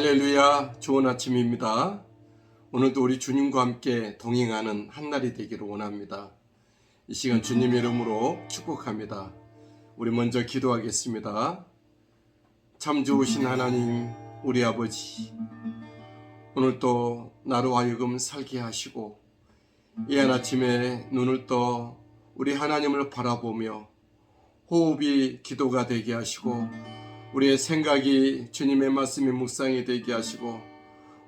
할렐루야, 좋은 아침입니다. 오늘도 우리 주님과 함께 동행하는 한날이 되기를 원합니다. 이 시간 주님 이름으로 축복합니다. 우리 먼저 기도하겠습니다. 참 좋으신 하나님, 우리 아버지, 오늘도 나로 하여금 살게 하시고 이 한 아침에 눈을 떠 우리 하나님을 바라보며 호흡이 기도가 되게 하시고 우리의 생각이 주님의 말씀의 묵상이 되게 하시고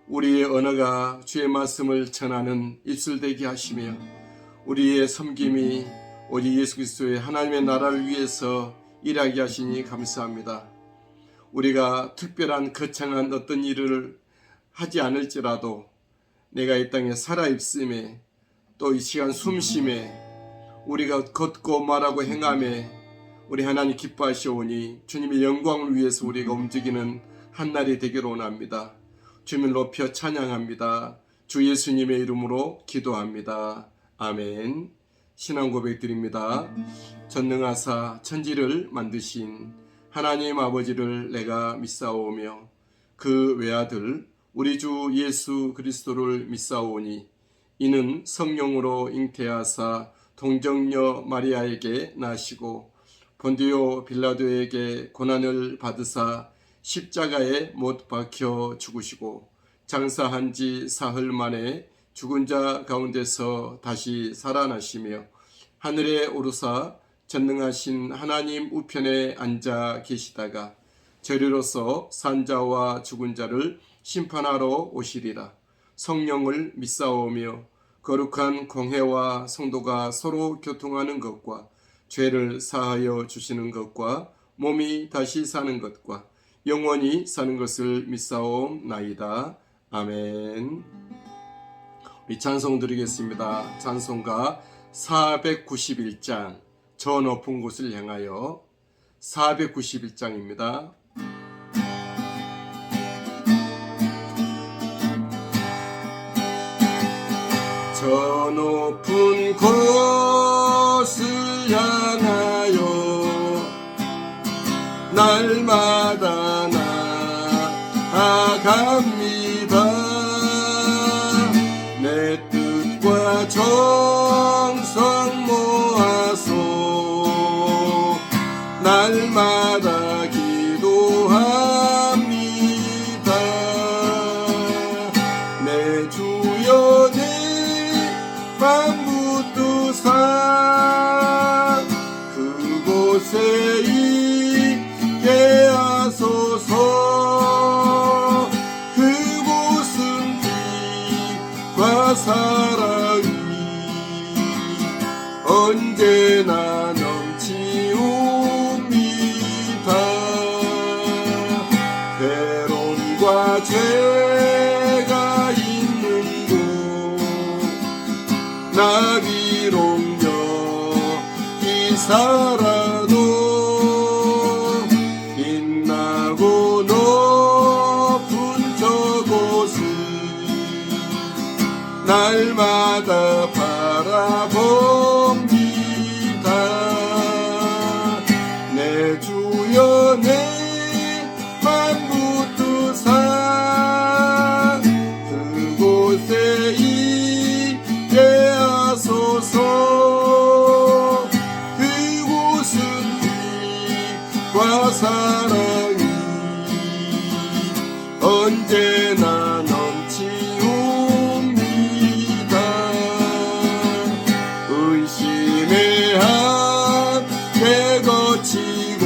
우리의 언어가 주의 말씀을 전하는 입술 되게 하시며 우리의 섬김이 오직 예수 그리스도의 하나님의 나라를 위해서 일하게 하시니 감사합니다. 우리가 특별한 거창한 어떤 일을 하지 않을지라도 내가 이 땅에 살아있음에 또 이 시간 숨쉬에 우리가 걷고 말하고 행함에 우리 하나님 기뻐하시오니 주님의 영광을 위해서 우리가 움직이는 한날이 되기를 원합니다. 주님을 높여 찬양합니다. 주 예수님의 이름으로 기도합니다. 아멘. 신앙 고백 드립니다. 전능하사 천지를 만드신 하나님 아버지를 내가 믿사오며 그 외아들 우리 주 예수 그리스도를 믿사오니 이는 성령으로 잉태하사 동정녀 마리아에게 나시고 본디오 빌라도에게 고난을 받으사 십자가에 못 박혀 죽으시고 장사한 지 사흘 만에 죽은 자 가운데서 다시 살아나시며 하늘에 오르사 전능하신 하나님 우편에 앉아 계시다가 저리로서 산자와 죽은 자를 심판하러 오시리라. 성령을 믿사오며 거룩한 공회와 성도가 서로 교통하는 것과 죄를 사하여 주시는 것과 몸이 다시 사는 것과 영원히 사는 것을 믿사옵나이다. 아멘. 우리 찬송 드리겠습니다. 찬송가 491장 저 높은 곳을 향하여 491장입니다. 저 높은 곳을 향하여 날마다 나아갑니다. 내 뜻과 정성 모아서 날마다 기도합니다. 내 주여 내 만붙두사 그곳에 있게 하소서. 그곳은 빛과 사랑이 언제나 넘치옵니다. 괴로움과 죄가 있는 곳 나비롱 여기 살아도 빛나고 높은 저곳을 날마다 바라봅니다. 내 주여 내 만붙두사 그곳에 있게 하소서. 그곳은 빛과 사랑이 언제나 넘치옵니다. 의심의 함께 거치고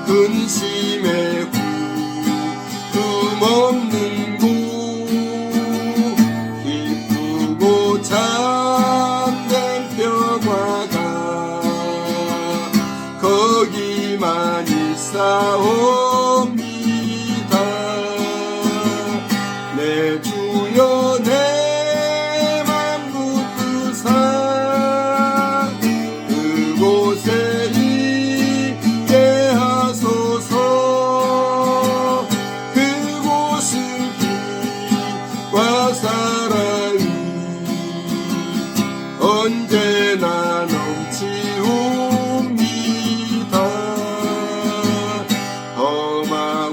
근심의 구름 없는 곳 기쁘고 참된 평화가 거기만 있사옵니다. 내 주여 내 만붙두사 그곳에 있게 하소서. 그곳은 빛과 사랑이 언제나 넘치옵니다. 험한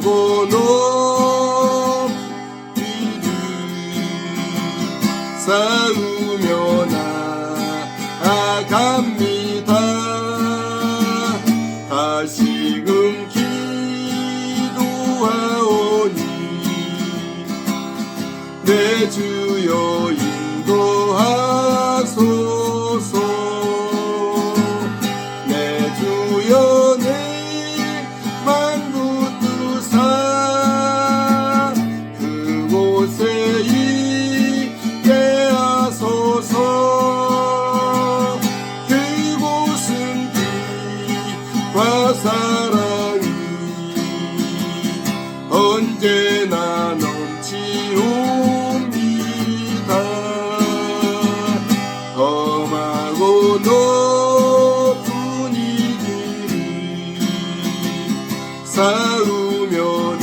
싸우며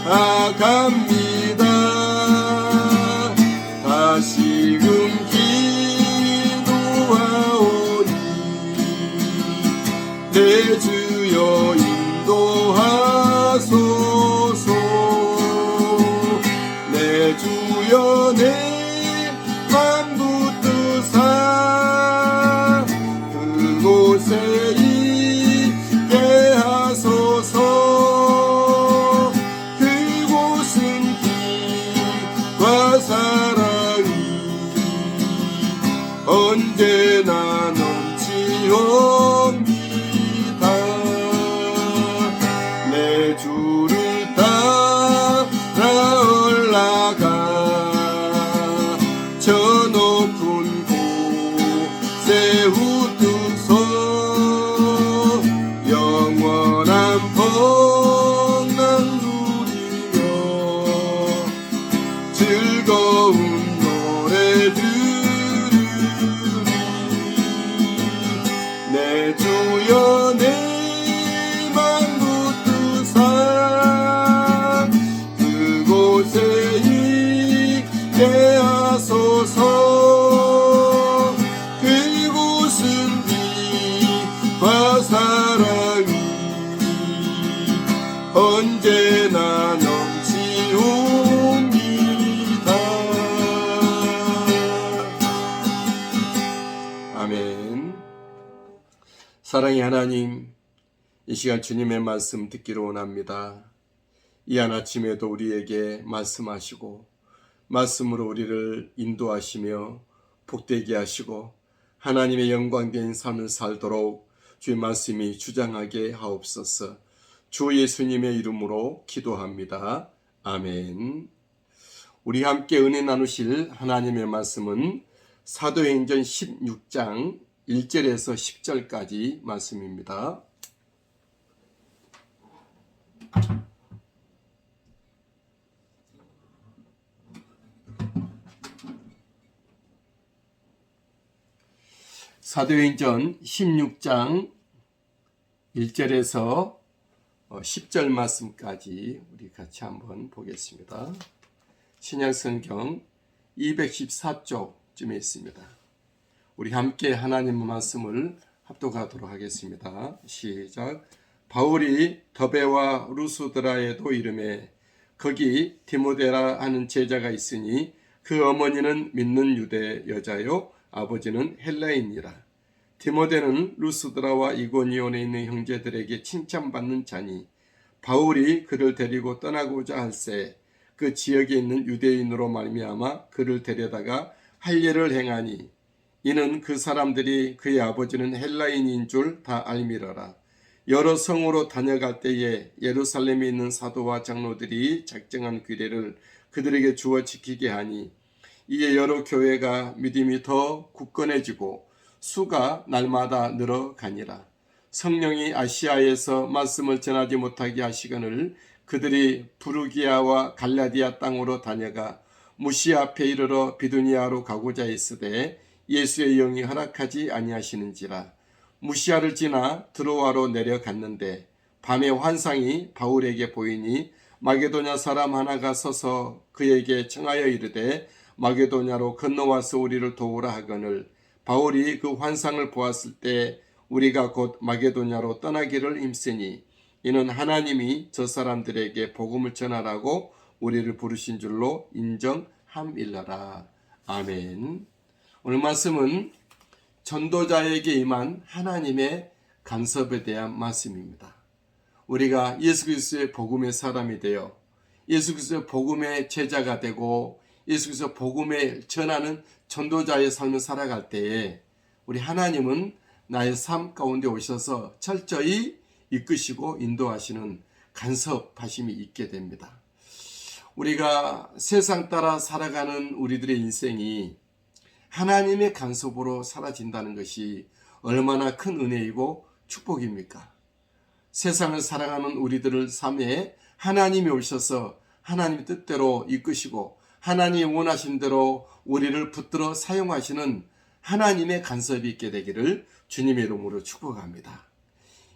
나아갑니다. 다시금 기도하오니 내 주여 인도하소서. 내 주여 내 맘 붙드사 그곳에 있게 하소서. 그곳은 빛과 사랑이 언제나 넘치옵니다. 내 주를 따라 올라가 저 높은 곳에 웃으소. 영원한 평강 누리며 즐거운 노래 들으리. 내 주여 내 맘 붙드사 그곳에 있게 하소서. 그곳은 빛과 사랑이 언제나 넘치옵니다. 아멘. 사랑의 하나님, 이 시간 주님의 말씀 듣기로 원합니다. 이 한 아침에도 우리에게 말씀하시고 말씀으로 우리를 인도하시며 복되게 하시고 하나님의 영광된 삶을 살도록 주의 말씀이 주장하게 하옵소서. 주 예수님의 이름으로 기도합니다. 아멘. 우리 함께 은혜 나누실 하나님의 말씀은 사도행전 16장 1절에서 10절까지 말씀입니다. 사도행전 16장 1절에서 10절 말씀까지 우리 같이 한번 보겠습니다. 신약성경 214쪽쯤에 있습니다. 우리 함께 하나님의 말씀을 합독하도록 하겠습니다. 시작. 바울이 더베와 루스드라에도 이르매 거기 디모데라 하는 제자가 있으니 그 어머니는 믿는 유대 여자요 아버지는 헬라인이라. 디모데는 루스드라와 이고니온에 있는 형제들에게 칭찬받는 자니 바울이 그를 데리고 떠나고자 할새 그 지역에 있는 유대인으로 말미암아 그를 데려다가 할례를 행하니 이는 그 사람들이 그의 아버지는 헬라인인 줄 다 알미러라. 여러 성으로 다녀갈 때에 예루살렘에 있는 사도와 장로들이 작정한 규례를 그들에게 주어 지키게 하니 이에 여러 교회가 믿음이 더 굳건해지고 수가 날마다 늘어가니라. 성령이 아시아에서 말씀을 전하지 못하게 하시거늘 그들이 부르기아와 갈라디아 땅으로 다녀가 무시아 앞에 이르러 비두니아로 가고자 했으되 예수의 영이 허락하지 아니하시는지라. 무시아를 지나 드로아로 내려갔는데 밤에 환상이 바울에게 보이니 마게도냐 사람 하나가 서서 그에게 청하여 이르되 마게도냐로 건너와서 우리를 도우라 하거늘 바울이 그 환상을 보았을 때 우리가 곧 마게도냐로 떠나기를 힘쓰니 이는 하나님이 저 사람들에게 복음을 전하라고 우리를 부르신 줄로 인정함일러라. 아멘. 오늘 말씀은 전도자에게 임한 하나님의 간섭에 대한 말씀입니다. 우리가 예수 그리스도의 복음의 사람이 되어 예수 그리스도의 복음의 제자가 되고 예수 그리스도 복음을 전하는 전도자의 삶을 살아갈 때에 우리 하나님은 나의 삶 가운데 오셔서 철저히 이끄시고 인도하시는 간섭하심이 있게 됩니다. 우리가 세상 따라 살아가는 우리들의 인생이 하나님의 간섭으로 사라진다는 것이 얼마나 큰 은혜이고 축복입니까? 세상을 살아가는 우리들을 삶에 하나님이 오셔서 하나님의 뜻대로 이끄시고 하나님이 원하신 대로 우리를 붙들어 사용하시는 하나님의 간섭이 있게 되기를 주님의 이름으로 축복합니다.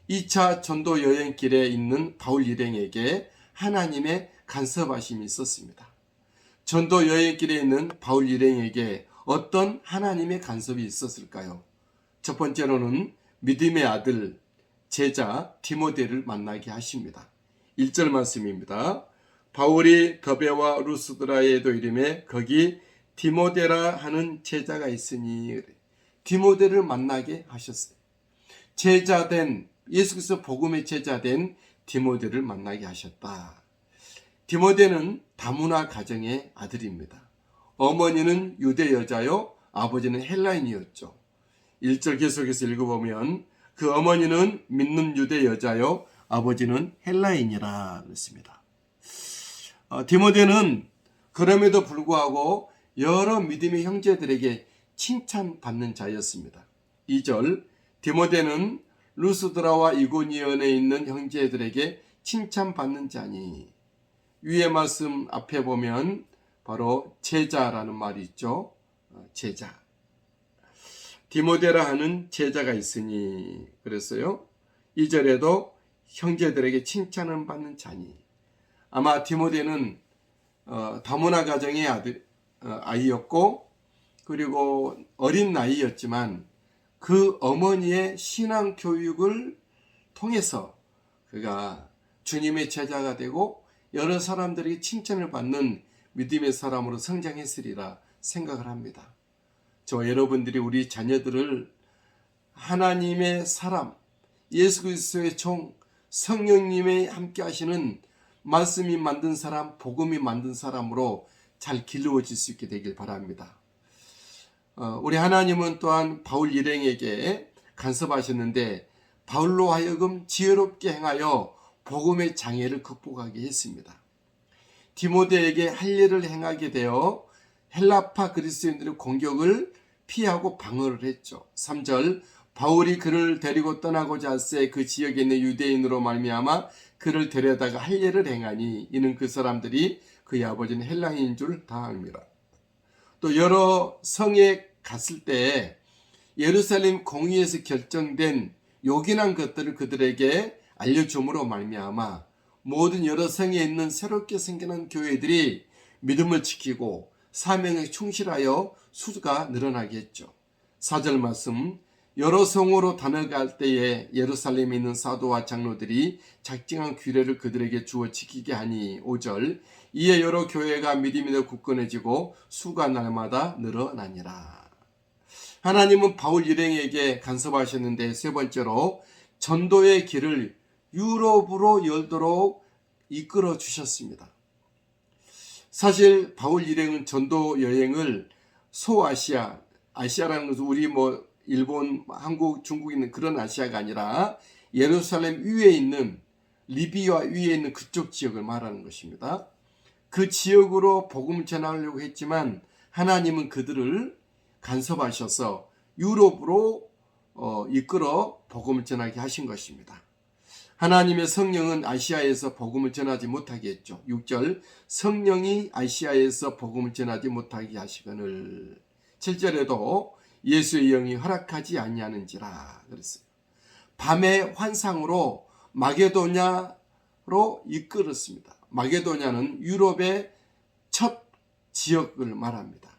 2차 전도 여행길에 있는 바울 일행에게 하나님의 간섭하심이 있었습니다. 전도 여행길에 있는 바울 일행에게 어떤 하나님의 간섭이 있었을까요? 첫 번째로는 믿음의 아들, 제자 디모데를 만나게 하십니다. 1절 말씀입니다. 바울이 더베와 루스드라에도 이름에 거기 디모데라 하는 제자가 있으니, 디모데를 만나게 하셨어요. 제자된, 예수께서 복음의 제자된 디모데를 만나게 하셨다. 디모데는 다문화 가정의 아들입니다. 어머니는 유대 여자요, 아버지는 헬라인이었죠. 1절 계속해서 읽어보면 그 어머니는 믿는 유대 여자요, 아버지는 헬라인이라 그랬습니다. 디모데는 그럼에도 불구하고 여러 믿음의 형제들에게 칭찬받는 자였습니다. 2절, 디모데는 루스드라와 이고니온에 있는 형제들에게 칭찬받는 자니, 위의 말씀 앞에 보면 바로 제자라는 말이 있죠. 제자. 디모데라 하는 제자가 있으니 그랬어요. 2절에도 형제들에게 칭찬을 받는 자니, 아마 디모데는 다문화 가정의 아이였고, 그리고 어린 나이였지만 그 어머니의 신앙 교육을 통해서 그가 주님의 제자가 되고 여러 사람들에게 칭찬을 받는 믿음의 사람으로 성장했으리라 생각을 합니다. 저 여러분들이 우리 자녀들을 하나님의 사람, 예수 그리스도의 종, 성령님의 함께 하시는 말씀이 만든 사람, 복음이 만든 사람으로 잘 길러질 수 있게 되길 바랍니다. 우리 하나님은 또한 바울 일행에게 간섭하셨는데 바울로 하여금 지혜롭게 행하여 복음의 장애를 극복하게 했습니다. 디모데에게 할 일을 행하게 되어 헬라파 그리스도인들의 공격을 피하고 방어를 했죠. 3절, 바울이 그를 데리고 떠나고자 할새 그 지역에 있는 유대인으로 말미암아 그를 데려다가 할 일을 행하니 이는 그 사람들이 그의 아버지는 헬라인인 줄 다 압니다. 또 여러 성에 갔을 때 예루살렘 공의에서 결정된 요긴한 것들을 그들에게 알려줌으로 말미암아 모든 여러 성에 있는 새롭게 생겨난 교회들이 믿음을 지키고 사명에 충실하여 수가 늘어나게 했죠. 4절 말씀, 여러 성으로 다녀갈 때에 예루살렘에 있는 사도와 장로들이 작정한 규례를 그들에게 주어 지키게 하니 5절, 이에 여러 교회가 믿음이 더 굳건해지고 수가 날마다 늘어나니라. 하나님은 바울 일행에게 간섭하셨는데 세 번째로 전도의 길을 유럽으로 열도록 이끌어 주셨습니다. 사실 바울 일행은 전도 여행을 소아시아, 아시아라는 것은 우리 일본, 한국, 중국 있는 그런 아시아가 아니라 예루살렘 위에 있는 리비아 위에 있는 그쪽 지역을 말하는 것입니다. 그 지역으로 복음을 전하려고 했지만 하나님은 그들을 간섭하셔서 유럽으로 이끌어 복음을 전하게 하신 것입니다. 하나님의 성령은 아시아에서 복음을 전하지 못하게 했죠. 6절, 성령이 아시아에서 복음을 전하지 못하게 하시거늘. 7절에도 예수의 영이 허락하지 아니하는지라 그랬어요. 밤의 환상으로 마게도냐로 이끌었습니다. 마게도냐는 유럽의 첫 지역을 말합니다.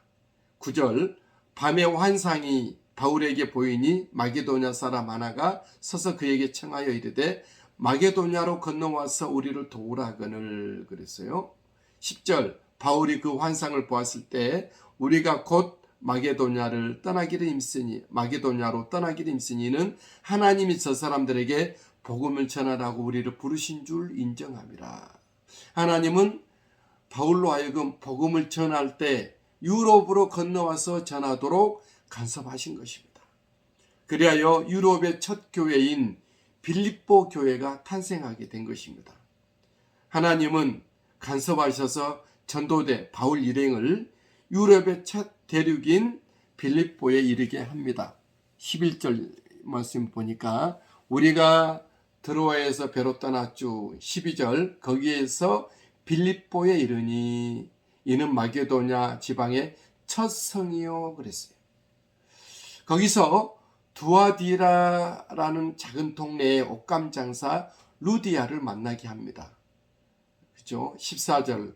9절, 밤의 환상이 바울에게 보이니 마게도냐 사람 하나가 서서 그에게 청하여 이르되 마게도냐로 건너와서 우리를 도우라 하거늘 그랬어요. 10절, 바울이 그 환상을 보았을 때 우리가 곧 마게도냐로 떠나기를 힘쓰니는 하나님이 저 사람들에게 복음을 전하라고 우리를 부르신 줄 인정함이라. 하나님은 바울로 하여금 복음을 전할 때 유럽으로 건너와서 전하도록 간섭하신 것입니다. 그리하여 유럽의 첫 교회인 빌립보 교회가 탄생하게 된 것입니다. 하나님은 간섭하셔서 전도대 바울 일행을 유럽의 첫 대륙인 빌립보에 이르게 합니다. 11절 말씀 보니까 우리가 드로아에서 배로 떠났죠. 12절, 거기에서 빌립보에 이르니 이는 마게도냐 지방의 첫 성이요 그랬어요. 거기서 두아디라라는 작은 동네의 옷감 장사 루디아를 만나게 합니다. 그죠? 14절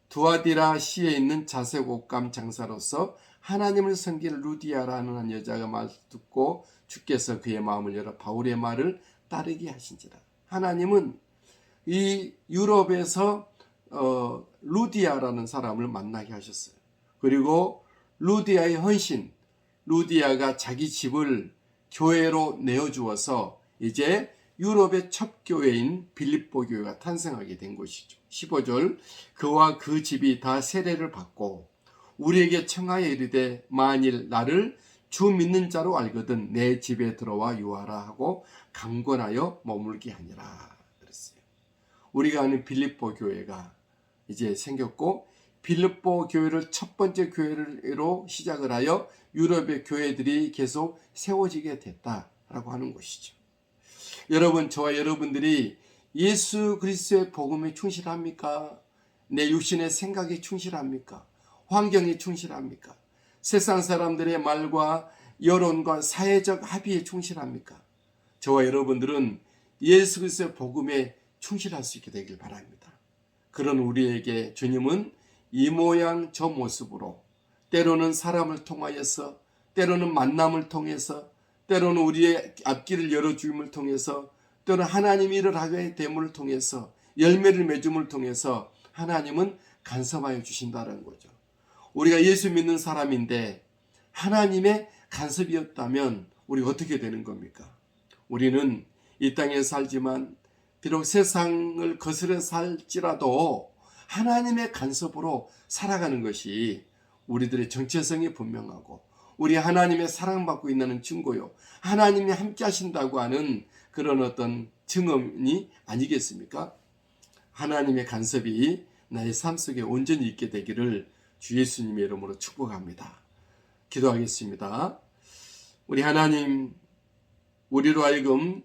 두아디라 시에 있는 자색 옷감 장사로서 하나님을 섬기는 루디아라는 여자가 말 듣고 주께서 그의 마음을 열어 바울의 말을 따르게 하신지라. 하나님은 이 유럽에서 루디아라는 사람을 만나게 하셨어요. 그리고 루디아의 헌신, 루디아가 자기 집을 교회로 내어주어서 이제 유럽의 첫 교회인 빌립보 교회가 탄생하게 된 것이죠. 15절 그와 그 집이 다 세례를 받고 우리에게 청하여 이르되 만일 나를 주 믿는 자로 알거든 내 집에 들어와 유하라 하고 강권하여 머물게 하니라 그랬어요. 우리가 아는 빌립보 교회가 이제 생겼고 빌립보 교회를 첫 번째 교회로 시작을 하여 유럽의 교회들이 계속 세워지게 됐다라고 하는 것이죠. 여러분, 저와 여러분들이 예수 그리스도의 복음에 충실합니까? 내 육신의 생각에 충실합니까? 환경에 충실합니까? 세상 사람들의 말과 여론과 사회적 합의에 충실합니까? 저와 여러분들은 예수 그리스도의 복음에 충실할 수 있게 되길 바랍니다. 그런 우리에게 주님은 이 모양 저 모습으로 때로는 사람을 통하여서 때로는 만남을 통해서 때로는 우리의 앞길을 열어주임을 통해서 때로는 하나님이 일을 하게 됨을 통해서 열매를 맺음을 통해서 하나님은 간섭하여 주신다는 거죠. 우리가 예수 믿는 사람인데 하나님의 간섭이었다면 우리 어떻게 되는 겁니까? 우리는 이 땅에 살지만 비록 세상을 거스려 살지라도 하나님의 간섭으로 살아가는 것이 우리들의 정체성이 분명하고 우리 하나님의 사랑받고 있는 증거요. 하나님이 함께 하신다고 하는 그런 어떤 증언이 아니겠습니까? 하나님의 간섭이 나의 삶 속에 온전히 있게 되기를 주 예수님의 이름으로 축복합니다. 기도하겠습니다. 우리 하나님, 우리로 하여금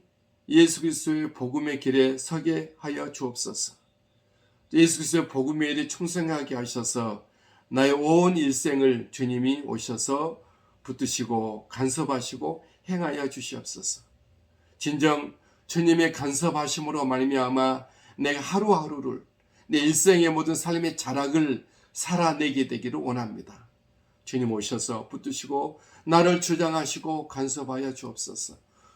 예수 그리스도의 복음의 길에 서게 하여 주옵소서. 예수 그리스도의 복음의 일에 충성하게 하셔서 나의 온 일생을 주님이 오셔서 붙드시고 간섭하시고 행하여 주시옵소서. 진정 주님의 간섭하심으로 말미암아 내가 하루하루를 내 일생의 모든 삶의 자락을 살아내게 되기를 원합니다. 주님 오셔서 붙드시고 나를 주장하시고 간섭하여 주옵소서.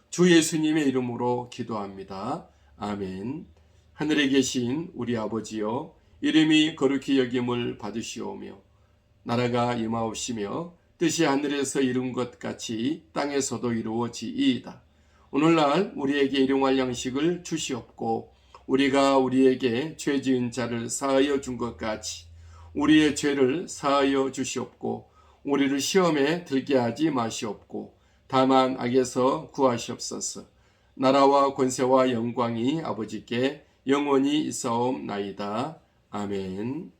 주 예수님의 이름으로 기도합니다. 아멘. 하늘에 계신 우리 아버지여, 이름이 거룩히 여김을 받으시오며 나라가 임하옵시며 뜻이 하늘에서 이룬 것 같이 땅에서도 이루어지이이다. 오늘날 우리에게 일용할 양식을 주시옵고 우리가 우리에게 죄 지은 자를 사하여 준 것 같이 우리의 죄를 사하여 주시옵고 우리를 시험에 들게 하지 마시옵고 다만 악에서 구하시옵소서. 나라와 권세와 영광이 아버지께 영원히 있사옵나이다. 아멘.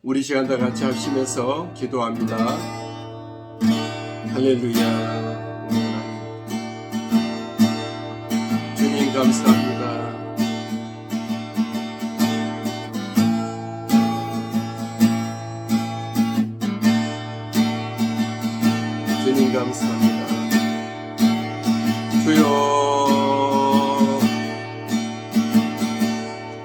우리 시간 다 같이 합심해서 기도합니다. 할렐루야. 주님 감사합니다. 주님 감사합니다.